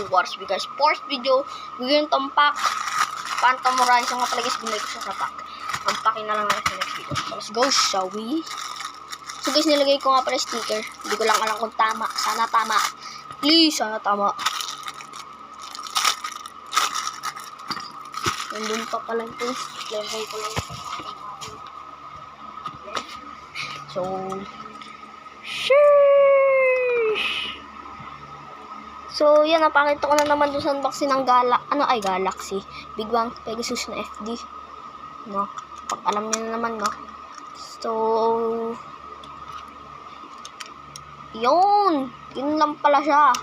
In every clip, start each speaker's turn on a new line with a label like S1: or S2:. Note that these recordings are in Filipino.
S1: Wars because first video, gawin itong pack. Phantom Horizon nga pala guys, bumalik ko siya sa pack. Pampakin na lang natin sa next video. So, let's go, shall we? So guys, nilagay ko nga pala sticker. Hindi ko lang alam kung tama. Sana tama. Please, sana tama. Nandun pa pala ito. Lagay ko lang. So, sheesh! So, yan, napakita ko na naman doon sa unboxing ng Galaxy. Big Bang Pegasus na FD. No? Pag alam niyo na naman, no? So, yun! Yun lang pala siya.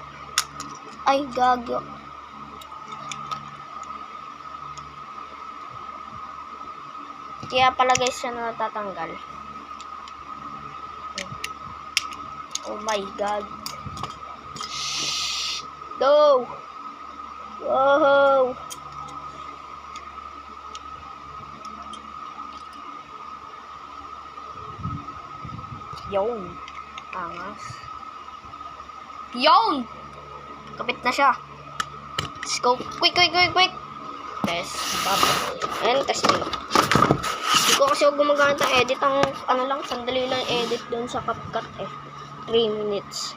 S1: Ay, gago. Kaya pala guys, siya na natatanggal. Oh my god. No! Whoa! Yun! Angas. Yun! Kapit na siya. Let's go. Quick! Test. And testing. Hindi ko kasi gumagamit ng edit. Ang lang, sandali lang edit dun sa CapCut 3 minutes.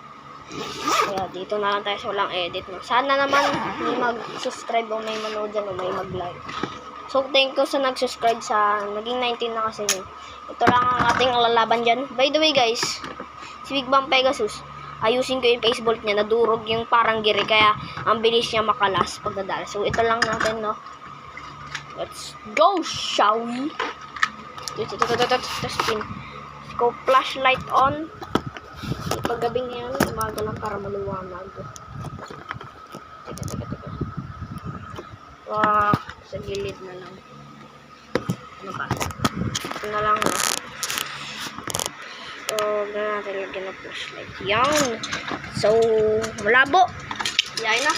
S1: Kaya dito na lang tayo sa walang edit. Sana naman may mag-subscribe o may manood dyan o may mag-like. So, thank you sa nag-subscribe sa naging 19 na kasi yun. Ito lang ang ating lalaban dyan. By the way guys, si Big Bang Pegasus, ayusin ko yung basebolt niya. Nadurog yung parang giri. Kaya ang bilis niya makalas pag nadala. So, ito lang natin, no? Let's go, shall we? Spin. Let's go, flashlight on. Paggabi ngayon, umaga lang para maliwanag. Teka. Wow, sa gilid na lang. Ano ba? Ito na lang, no? So, gano'n natin lagyan ng flashlight. Yan! So, malabo! Yan na.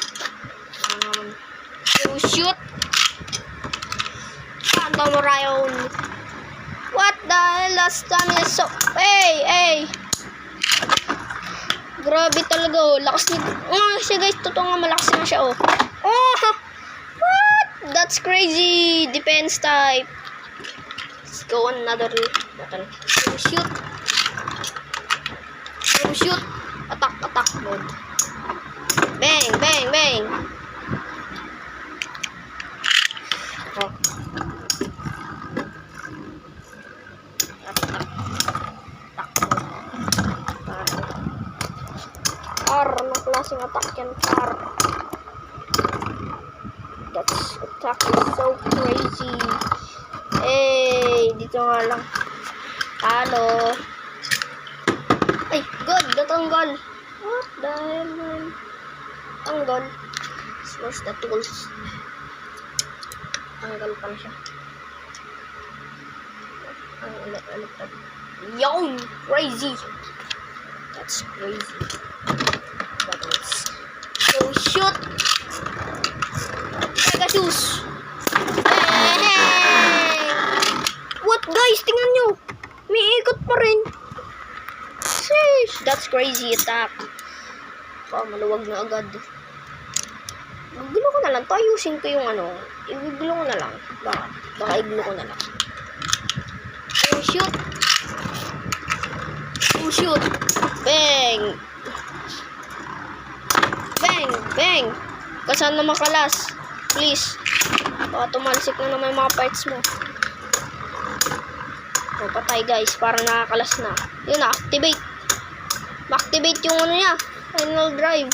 S1: So, shoot! Phantom Horizon! What the hell? Last time is so... Hey! Grabe talaga, oh. Lakas nito. Kasi guys, totoo nga malakas na siya, oh. What? That's crazy. Defense type. Let's go on another button. Shoot. Attack mode. Bang. Oh. Anong klaseng attack yan, par? That's attack is so crazy. Hey, dito nga lang. Halo. Ay, good, natanggal. What the hell, man? Tanggal. Where's the tools? Tanggal pa na siya. Ang ulit. Yo, crazy. That's crazy. So, shoot! Pegasus! Hey! What guys? Tingnan nyo! May ikot pa rin. Sheesh! That's crazy attack. Maluwag na agad. Iglo ko na lang. Ayusin ko yung iglo ko na lang. Baka iglo ko na lang. So, shoot! Shoot! Bang! Bang! Kasaan na makalas? Please. Baka tumalsik na naman yung mga parts mo. O, patay guys. Parang nakakalas na. Yun na, activate. Ma-activate yung niya. Final drive.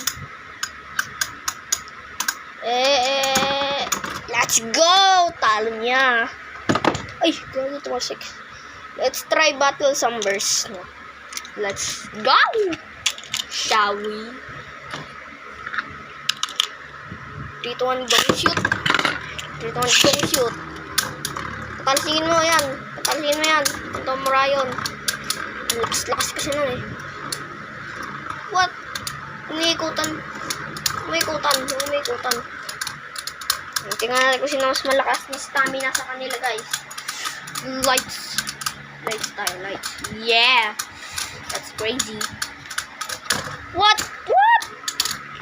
S1: Let's go! Talo niya. Ay, gano'n tumalsik. Let's try battle Sumbers. Let's go! Shall we? 3, 2, 1, go shoot. 3, 2, 1, go shoot. Patalsikin mo yan. Phantom Horizon. Ang lakas kasi nun eh. What? Umiikutan. Tingnan natin kung sino mas malakas na stamina sa kanila guys. Lights tayo. Yeah! That's crazy. What?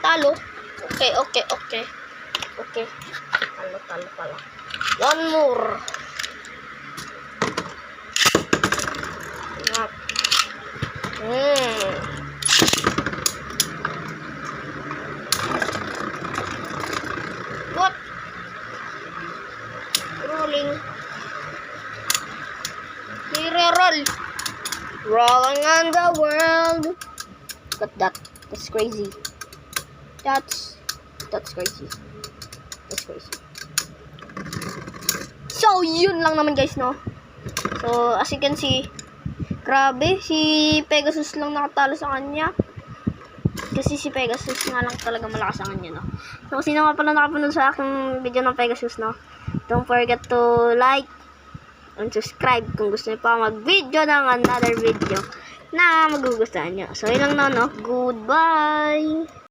S1: Talo? Okay. Talo pala. One more. Ngap. What? Rolling. Roll. Rolling on the world. Look at that. That's crazy. That's crazy. That's crazy. So, yun lang naman guys, no? So, as you can see, grabe, si Pegasus lang nakatalo sa kanya. Kasi si Pegasus nga lang talaga malakas sa kanya, no? So, kung sino nga pala nakapanood sa aking video ng Pegasus, no? Don't forget to like and subscribe kung gusto niyo pa mag-video ng another video na magugustuhan nyo. So, yun lang na, no? Goodbye!